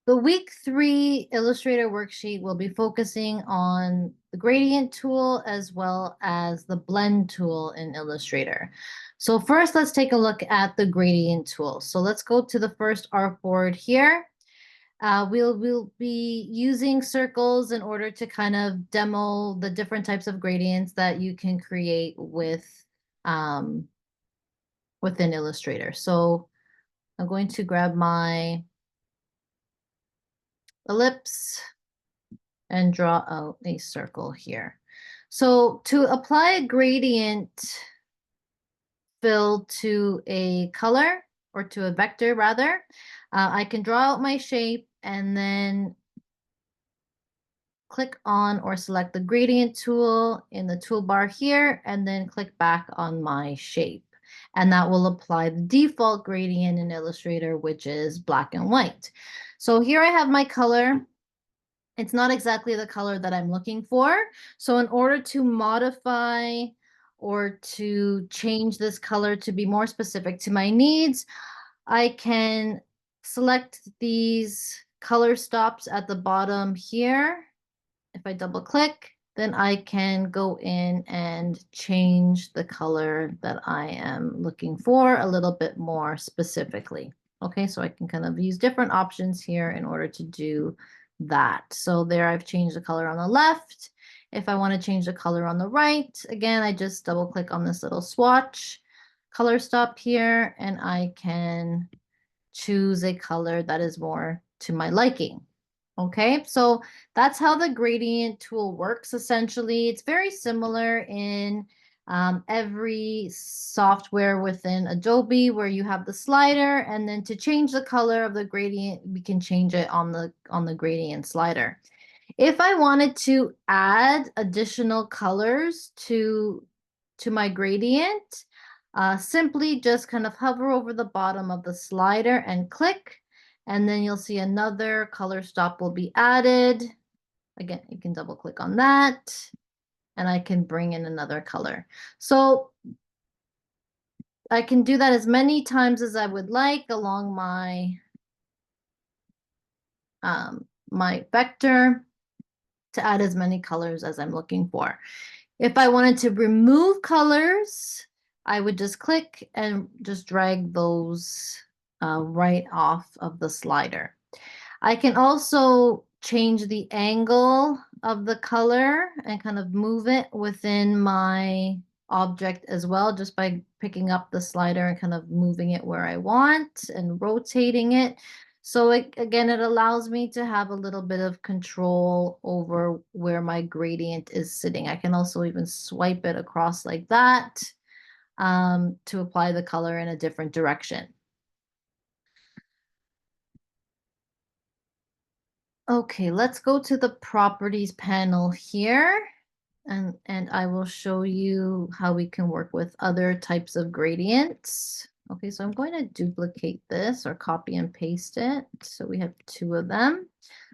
The week 3 Illustrator worksheet will be focusing on the gradient tool as well as the blend tool in Illustrator. So first, let's take a look at the gradient tool. So let's go to the first artboard here. We'll be using circles in order to kind of demo the different types of gradients that you can create with within Illustrator. So I'm going to grab my ellipse and draw out a circle here. So to apply a gradient fill to a color, or to a vector rather, I can draw out my shape and then click on or select the gradient tool in the toolbar here, and then click back on my shape. And that will apply the default gradient in Illustrator, which is black and white. So here I have my color. It's not exactly the color that I'm looking for. So in order to modify or to change this color to be more specific to my needs, I can select these color stops at the bottom here. If I double click, then I can go in and change the color that I am looking for a little bit more specifically. Okay, so I can kind of use different options here in order to do that. So there I've changed the color on the left. If I want to change the color on the right, again, I just double click on this little swatch color stop here, and I can choose a color that is more to my liking. Okay, so that's how the gradient tool works essentially. It's very similar in every software within Adobe, where you have the slider, and then to change the color of the gradient, we can change it on the gradient slider. If I wanted to add additional colors to my gradient, simply just kind of hover over the bottom of the slider and click, and then you'll see another color stop will be added. Again, you can double click on that, and I can bring in another color. So I can do that as many times as I would like along my my vector to add as many colors as I'm looking for. If I wanted to remove colors, I would just click and just drag those right off of the slider. I can also change the angle of the color and kind of move it within my object as well, just by picking up the slider and kind of moving it where I want and rotating it. So again, it allows me to have a little bit of control over where my gradient is sitting. I can also even swipe it across like that to apply the color in a different direction. Okay, let's go to the properties panel here, and I will show you how we can work with other types of gradients. Okay, so I'm going to duplicate this or copy and paste it. So we have 2 of them.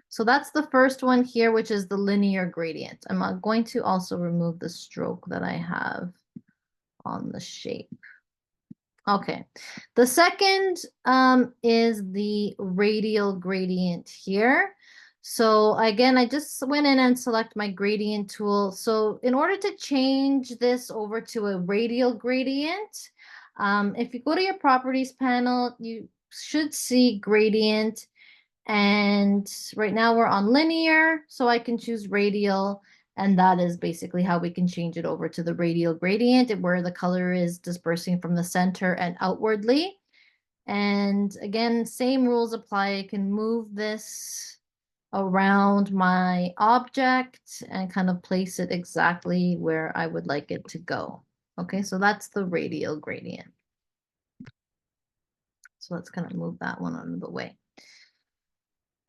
So that's the first one here, which is the linear gradient. I'm going to also remove the stroke that I have on the shape. Okay, the second is the radial gradient here. So again, I just went in and select my gradient tool. So in order to change this over to a radial gradient, if you go to your properties panel, you should see gradient. And right now we're on linear, so I can choose radial. And that is basically how we can change it over to the radial gradient, where the color is dispersing from the center and outwardly. And again, same rules apply. I can move this around my object and kind of place it exactly where I would like it to go. Okay, so that's the radial gradient. So let's kind of move that one out of the way.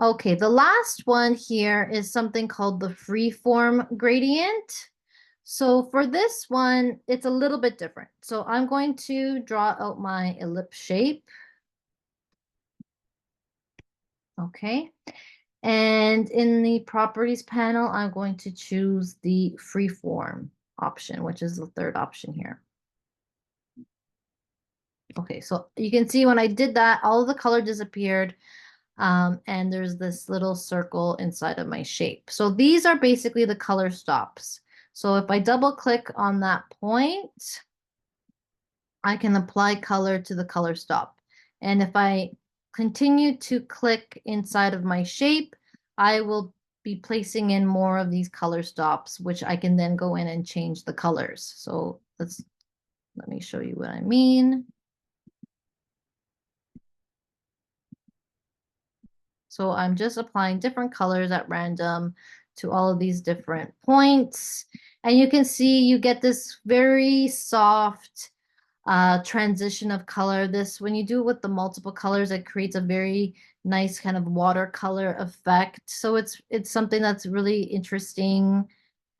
Okay, the last one here is something called the freeform gradient. So for this one, it's a little bit different. So I'm going to draw out my ellipse shape. Okay, and in the properties panel, I'm going to choose the freeform option, which is the third option here. Okay, so you can see when I did that, all of the color disappeared. And there's this little circle inside of my shape. So these are basically the color stops. So if I double click on that point, I can apply color to the color stop. And if I continue to click inside of my shape, I will be placing in more of these color stops, which I can then go in and change the colors. So let me show you what I mean. So I'm just applying different colors at random to all of these different points. And you can see you get this very soft transition of color. When you do it with the multiple colors, it creates a very nice kind of watercolor effect. So it's something that's really interesting.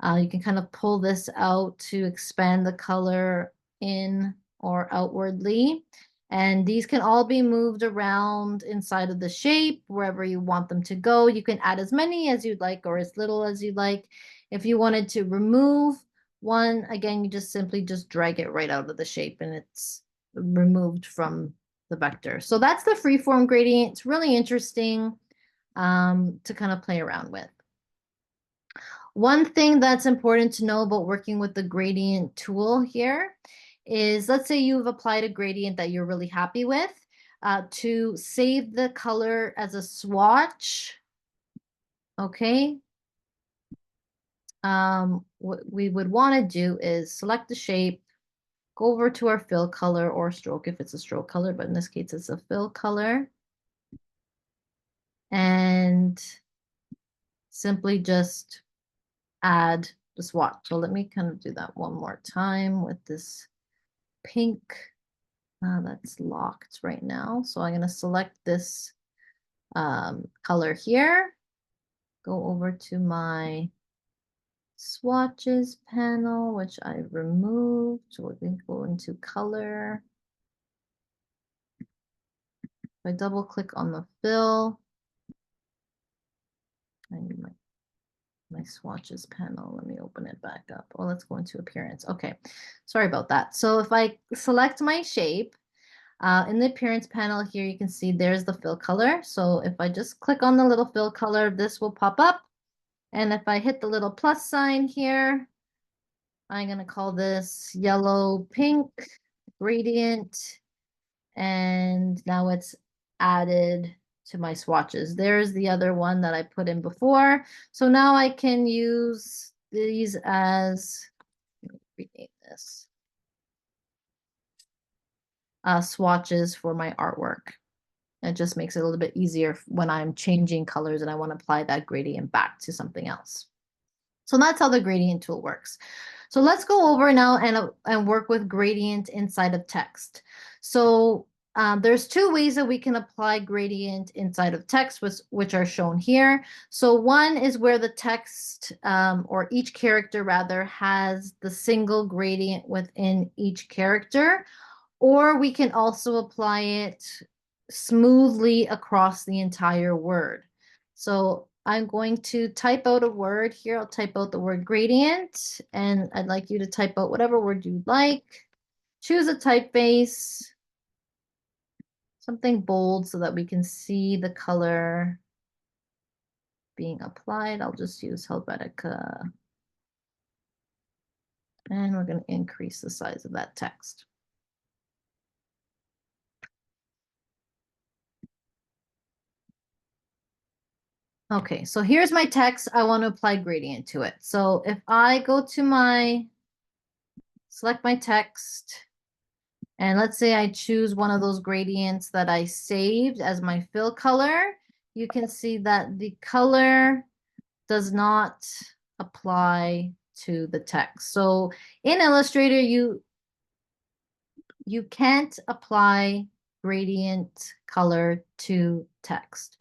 You can kind of pull this out to expand the color in or outwardly. And these can all be moved around inside of the shape, wherever you want them to go. You can add as many as you'd like or as little as you'd like. If you wanted to remove one, again, you just simply just drag it right out of the shape and it's removed from the vector. So that's the freeform gradient. It's really interesting to kind of play around with. One thing that's important to know about working with the gradient tool here is, let's say you've applied a gradient that you're really happy with, to save the color as a swatch. Okay. What we would want to do is select the shape, go over to our fill color or stroke if it's a stroke color, but in this case it's a fill color. And simply just add the swatch. So let me kind of do that one more time with this pink. That's locked right now. So I'm going to select this color here, go over to my swatches panel, which I removed. So we're going to go into color. If I double click on the fill, I need my swatches panel. Let me open it back up. Oh, let's go into appearance. Okay, sorry about that. So if I select my shape, in the appearance panel here, you can see there's the fill color. So if I just click on the little fill color, this will pop up. And if I hit the little plus sign here, I'm going to call this yellow pink gradient. And now it's added to my swatches. There's the other one that I put in before. So now I can use these as, let me rename this, swatches for my artwork. It just makes it a little bit easier when I'm changing colors and I want to apply that gradient back to something else. So that's how the gradient tool works. So let's go over now and work with gradient inside of text. So there's two ways that we can apply gradient inside of text, which are shown here. So one is where the text, or each character rather, has the single gradient within each character, or we can also apply it smoothly across the entire word. So I'm going to type out a word here. I'll type out the word gradient, and I'd like you to type out whatever word you'd like. Choose a typeface, something bold so that we can see the color being applied. I'll just use Helvetica. And we're going to increase the size of that text. Okay, so here's my text. I want to apply gradient to it. So if I go to select my text, and let's say I choose one of those gradients that I saved as my fill color, you can see that the color does not apply to the text. So in Illustrator, you can't apply gradient color to text.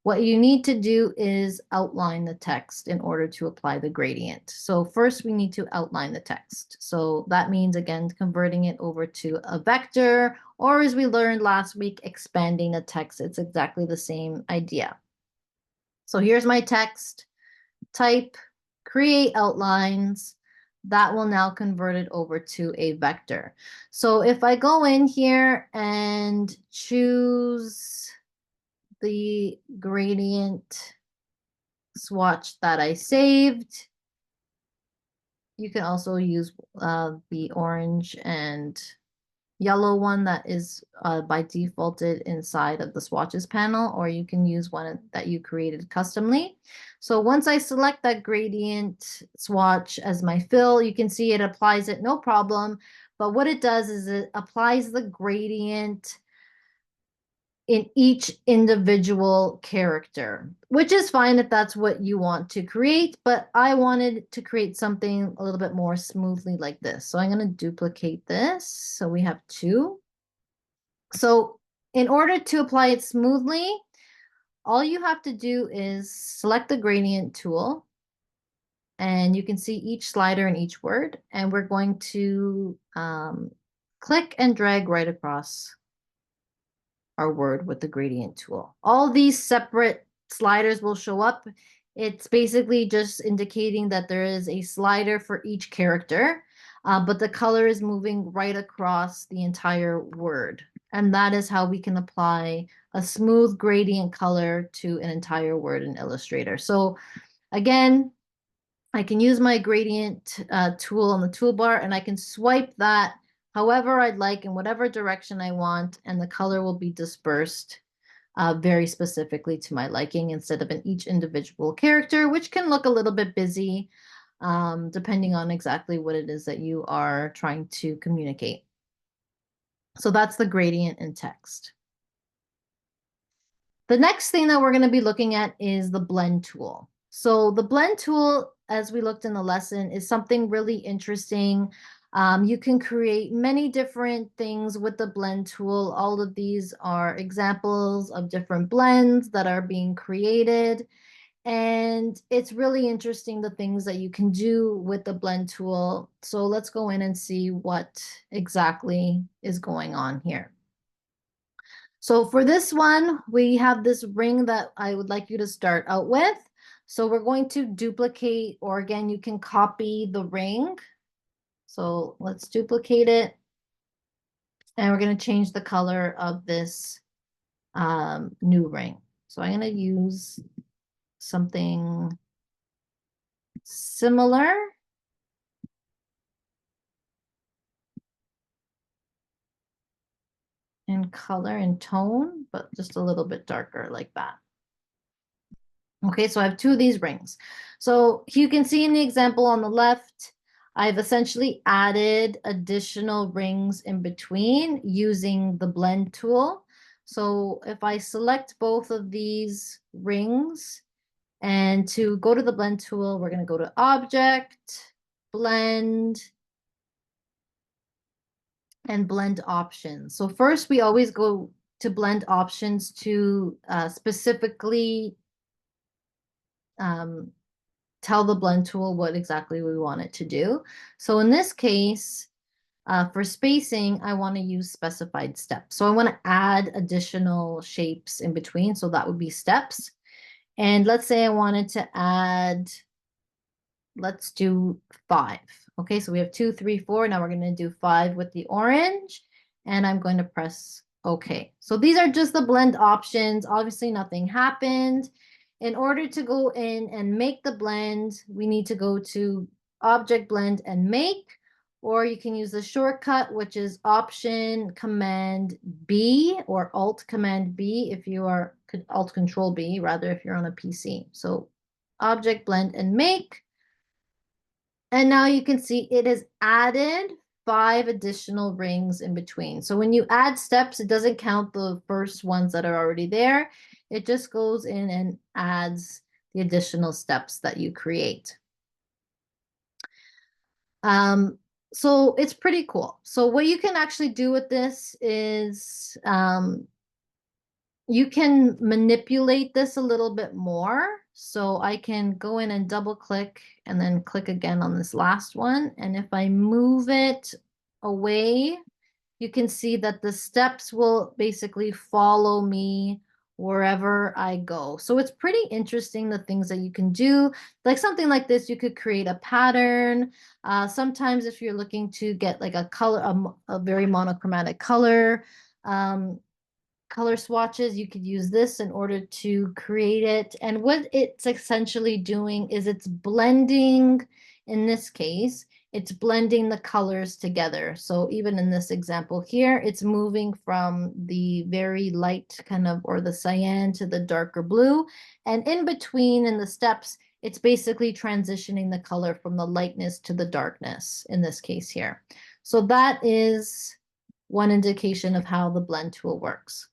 What you need to do is outline the text in order to apply the gradient. So first we need to outline the text. So that means, again, converting it over to a vector, or as we learned last week, expanding the text. It's exactly the same idea. So here's my text, type, create outlines. That will now convert it over to a vector. So if I go in here and choose the gradient swatch that I saved. You can also use the orange and yellow one that is by defaulted inside of the swatches panel, or you can use one that you created customly. So once I select that gradient swatch as my fill, you can see it applies it no problem. But what it does is it applies the gradient in each individual character, which is fine if that's what you want to create, but I wanted to create something a little bit more smoothly like this. So I'm going to duplicate this. So we have two. So in order to apply it smoothly, all you have to do is select the gradient tool, and you can see each slider in each word, and we're going to click and drag right across our word with the gradient tool. All these separate sliders will show up. It's basically just indicating that there is a slider for each character, but the color is moving right across the entire word. And that is how we can apply a smooth gradient color to an entire word in Illustrator. So again, I can use my gradient tool on the toolbar, and I can swipe that however I'd like in whatever direction I want, and the color will be dispersed very specifically to my liking instead of in each individual character, which can look a little bit busy depending on exactly what it is that you are trying to communicate. So that's the gradient in text. The next thing that we're going to be looking at is the blend tool. So the blend tool, as we looked in the lesson, is something really interesting. You can create many different things with the blend tool. All of these are examples of different blends that are being created. And it's really interesting the things that you can do with the blend tool. So let's go in and see what exactly is going on here. So for this one, we have this ring that I would like you to start out with. So we're going to duplicate, or again, you can copy the ring. So let's duplicate it. And we're going to change the color of this new ring. So I'm going to use something similar. In color and tone, but just a little bit darker like that. Okay, so I have two of these rings. So you can see in the example on the left, I've essentially added additional rings in between using the blend tool. So if I select both of these rings, and to go to the blend tool, we're going to go to Object, Blend, and Blend Options. So first, we always go to Blend Options to specifically tell the blend tool what exactly we want it to do. So in this case, for spacing, I want to use specified steps. So I want to add additional shapes in between. So that would be steps. And let's say I wanted to add, let's do 5. Okay, so we have 2, 3, 4. Now we're going to do 5 with the orange. And I'm going to press OK. So these are just the blend options. Obviously, nothing happened. In order to go in and make the blend, we need to go to Object, Blend, and Make, or you can use the shortcut, which is Option Command B or Alt Command B if you are Alt Control B, rather, if you're on a PC. So Object, Blend, and Make. And now you can see it has added 5 additional rings in between. So when you add steps, it doesn't count the first ones that are already there. It just goes in and adds the additional steps that you create. So it's pretty cool. So what you can actually do with this is you can manipulate this a little bit more. So I can go in and double click and then click again on this last one. And if I move it away, you can see that the steps will basically follow me wherever I go. So it's pretty interesting, the things that you can do. Like something like this, you could create a pattern. Sometimes if you're looking to get like a color, a very monochromatic color, color swatches, you could use this in order to create it. And what it's essentially doing is it's blending, in this case, it's blending the colors together. So even in this example here, it's moving from the very light kind of, or the cyan to the darker blue. And in between in the steps, it's basically transitioning the color from the lightness to the darkness in this case here. So that is one indication of how the blend tool works.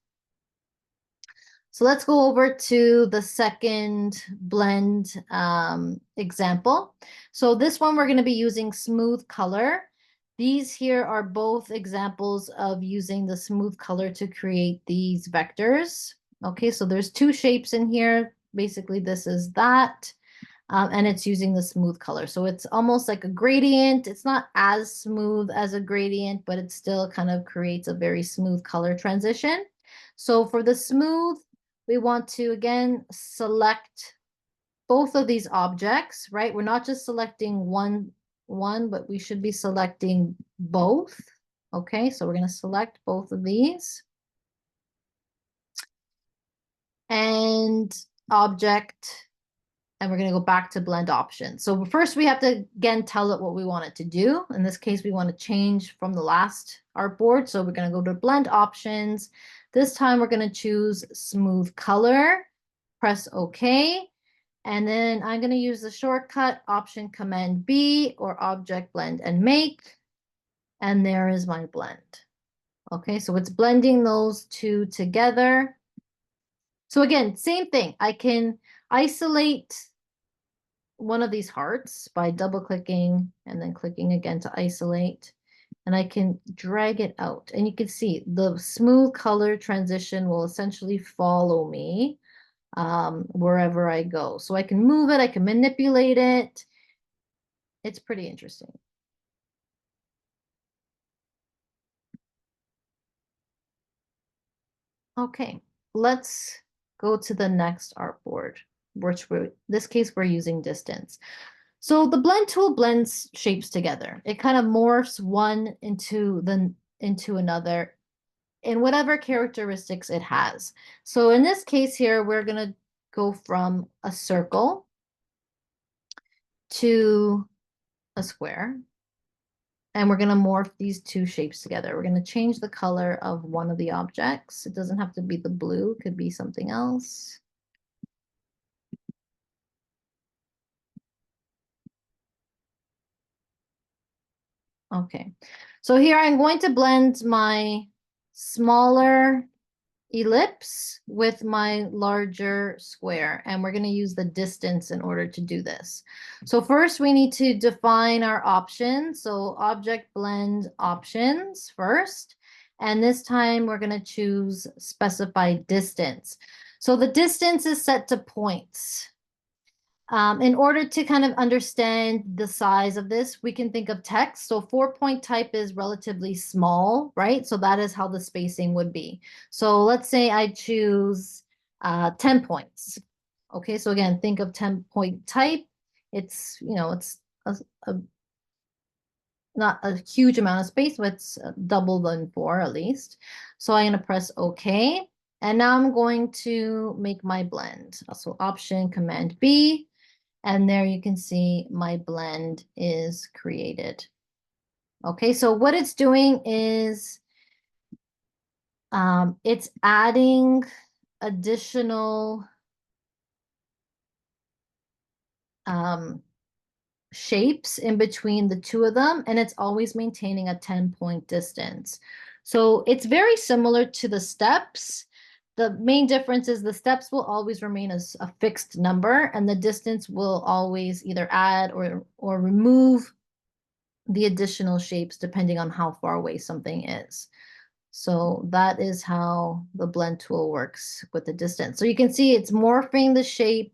So let's go over to the second blend example. So this one, we're going to be using smooth color. These here are both examples of using the smooth color to create these vectors. Okay, so there's two shapes in here. Basically, this is that. And it's using the smooth color. So it's almost like a gradient. It's not as smooth as a gradient, but it still kind of creates a very smooth color transition. So for the smooth, we want to, again, select both of these objects, right? We're not just selecting one, but we should be selecting both. Okay, so we're going to select both of these. And object, and we're going to go back to blend options. So first we have to, again, tell it what we want it to do. In this case, we want to change from the last artboard. So we're going to go to blend options. This time we're going to choose smooth color, press OK. And then I'm going to use the shortcut Option Command B or Object Blend and Make. And there is my blend. Okay, so it's blending those two together. So again, same thing. I can isolate one of these hearts by double clicking and then clicking again to isolate. And I can drag it out. And you can see the smooth color transition will essentially follow me wherever I go. So I can move it, I can manipulate it. It's pretty interesting. Okay, let's go to the next artboard, which this case we're using distance. So the blend tool blends shapes together. It kind of morphs one into another in whatever characteristics it has. So in this case here, we're going to go from a circle to a square. And we're going to morph these two shapes together. We're going to change the color of one of the objects. It doesn't have to be the blue, it could be something else. Okay, so here I'm going to blend my smaller ellipse with my larger square, and we're going to use the distance in order to do this. So first we need to define our options. So object blend options first, and this time we're going to choose specify distance. So the distance is set to points. In order to kind of understand the size of this, we can think of text. So 4-point type is relatively small, right? So that is how the spacing would be. So let's say I choose 10 points. Okay, so again, think of 10-point type. It's, it's not a huge amount of space, but it's double than 4 at least. So I'm going to press OK. And now I'm going to make my blend. So Option Command B. And there you can see my blend is created. Okay, so what it's doing is it's adding additional shapes in between the two of them, and it's always maintaining a 10-point distance. So it's very similar to the steps. The main difference is the steps will always remain as a fixed number, and the distance will always either add or remove the additional shapes depending on how far away something is. So that is how the blend tool works with the distance. So you can see it's morphing the shape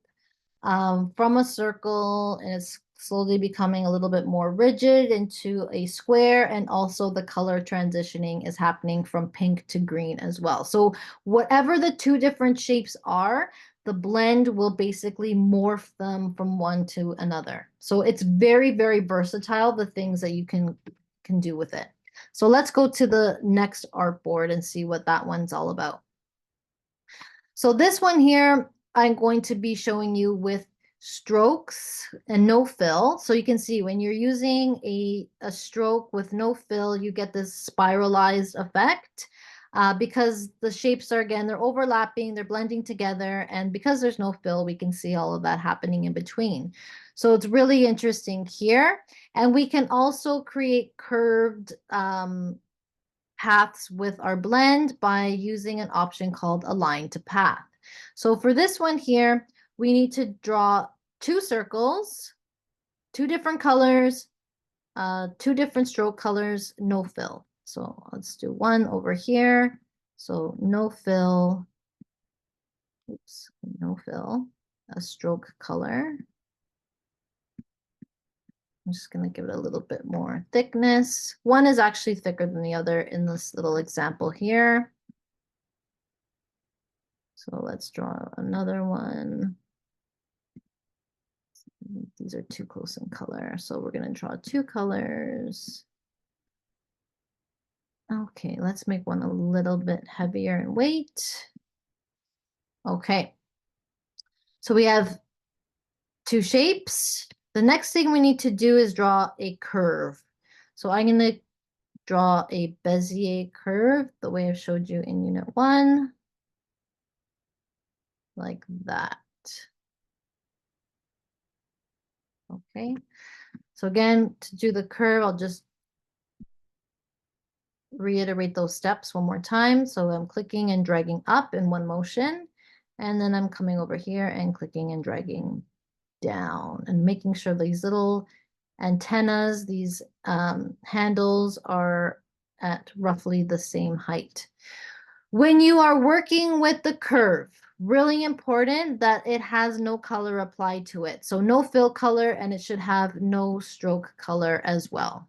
from a circle, and it's slowly becoming a little bit more rigid into a square, and also the color transitioning is happening from pink to green as well. So whatever the two different shapes are, the blend will basically morph them from one to another. So it's very, very versatile, the things that you can do with it. So let's go to the next artboard and see what that one's all about. So this one here, I'm going to be showing you with strokes and no fill. So you can see when you're using a stroke with no fill, you get this spiralized effect because the shapes are, again, they're overlapping, they're blending together. And because there's no fill, we can see all of that happening in between. So it's really interesting here. And we can also create curved paths with our blend by using an option called Align to Path. So for this one here, we need to draw two circles, two different colors, two different stroke colors, no fill. So let's do one over here. So no fill, oops, no fill, a stroke color. I'm just going to give it a little bit more thickness. One is actually thicker than the other in this little example here. So let's draw another one. These are too close in color. So we're going to draw two colors. Okay, let's make one a little bit heavier in weight. Okay. So we have two shapes. The next thing we need to do is draw a curve. So I'm going to draw a Bezier curve the way I showed you in Unit 1. Like that. Okay. So again, to do the curve, I'll just reiterate those steps one more time. So I'm clicking and dragging up in one motion, and then I'm coming over here and clicking and dragging down and making sure these little antennas, these handles are at roughly the same height. When you are working with the curve, really important that it has no color applied to it. So no fill color, and it should have no stroke color as well.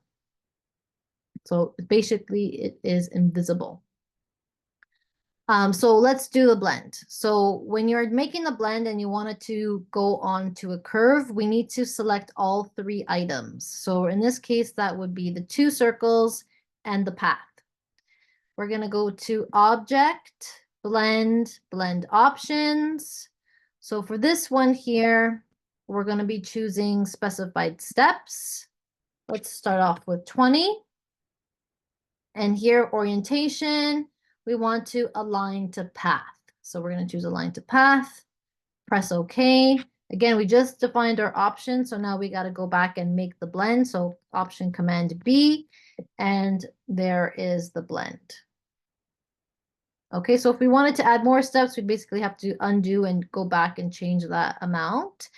So basically it is invisible. So let's do the blend. So when you're making the blend and you want it to go on to a curve, we need to select all three items. So in this case, that would be the two circles and the path. We're going to go to Object, Blend, Blend Options. So for this one here, we're going to be choosing Specified Steps. Let's start off with 20. And here, orientation, we want to align to path. So we're going to choose align to path, press OK. Again, we just defined our option, so now we got to go back and make the blend. So Option Command B, and there is the blend. Okay, so if we wanted to add more steps, we basically have to undo and go back and change that amount.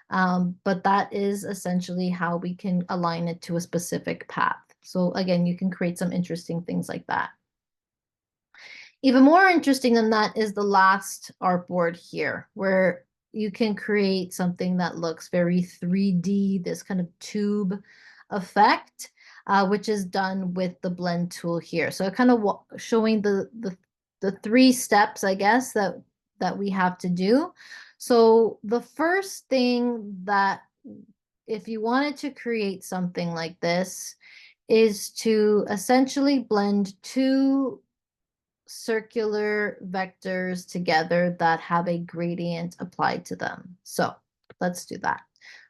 But that is essentially how we can align it to a specific path. So again, you can create some interesting things like that. Even more interesting than that is the last artboard here, where you can create something that looks very 3D, this kind of tube effect, which is done with the blend tool here. So kind of showing the three steps, I guess, that we have to do. So the first thing that, if you wanted to create something like this, is to essentially blend two circular vectors together that have a gradient applied to them. So let's do that.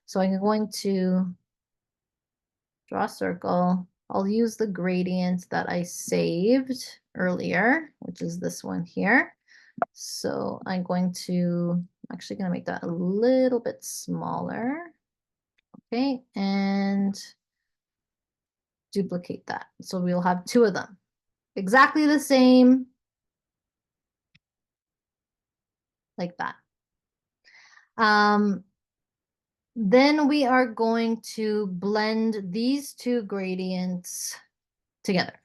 So I'm going to draw a circle. I'll use the gradient that I saved earlier, which is this one here. So I'm actually going to make that a little bit smaller. Okay, and duplicate that. So we'll have two of them. Exactly the same, like that. Then we are going to blend these two gradients together.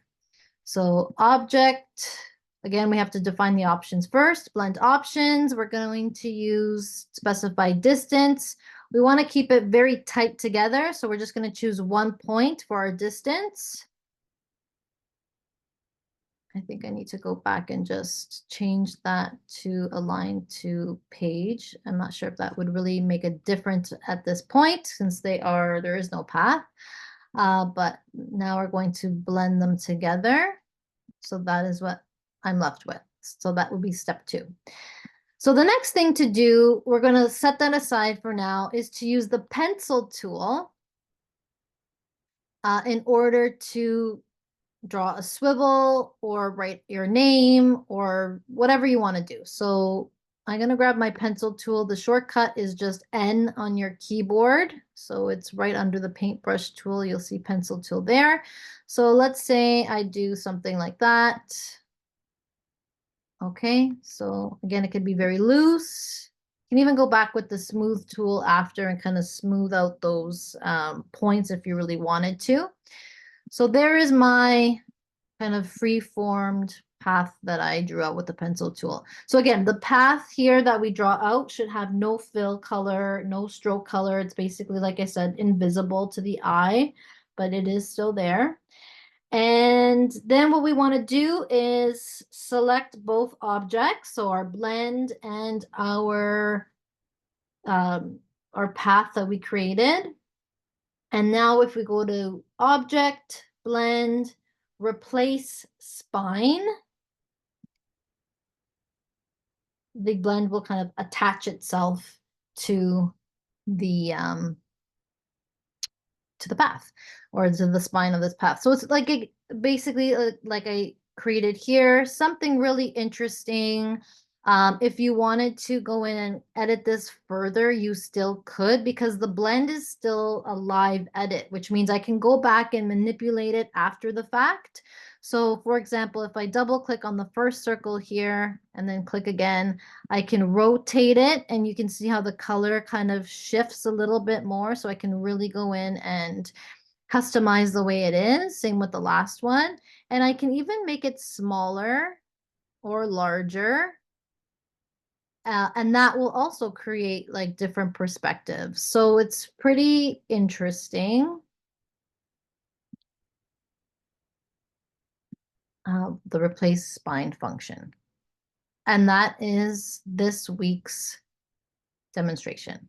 So object, again, we have to define the options first. Blend options, we're going to use specified distance. We want to keep it very tight together, so we're just going to choose 1 point for our distance. I think I need to go back and just change that to align to page. I'm not sure if that would really make a difference at this point, since there is no path. But now we're going to blend them together. So that is what I'm left with. So that will be step 2. So the next thing to do, we're going to set that aside for now, is to use the pencil tool in order to draw a swivel or write your name or whatever you want to do. So I'm going to grab my pencil tool. The shortcut is just N on your keyboard. So it's right under the paintbrush tool. You'll see pencil tool there. So let's say I do something like that. Okay, so again, it could be very loose. You can even go back with the smooth tool after and kind of smooth out those points if you really wanted to. So there is my kind of free-formed path that I drew out with the pencil tool. So again, the path here that we draw out should have no fill color, no stroke color. It's basically, like I said, invisible to the eye, but it is still there. And then what we want to do is select both objects, so our blend and our path that we created. And now if we go to Object, Blend, Replace Spine, the blend will kind of attach itself to the path or to the spine of this path. So it's like basically like I created here, something really interesting. If you wanted to go in and edit this further, you still could, because the blend is still a live edit, which means I can go back and manipulate it after the fact. So for example, if I double click on the first circle here and then click again, I can rotate it and you can see how the color kind of shifts a little bit more. So I can really go in and customize the way it is. Same with the last one. And I can even make it smaller or larger. And that will also create like different perspectives. So it's pretty interesting. The replace spine function. And that is this week's demonstration.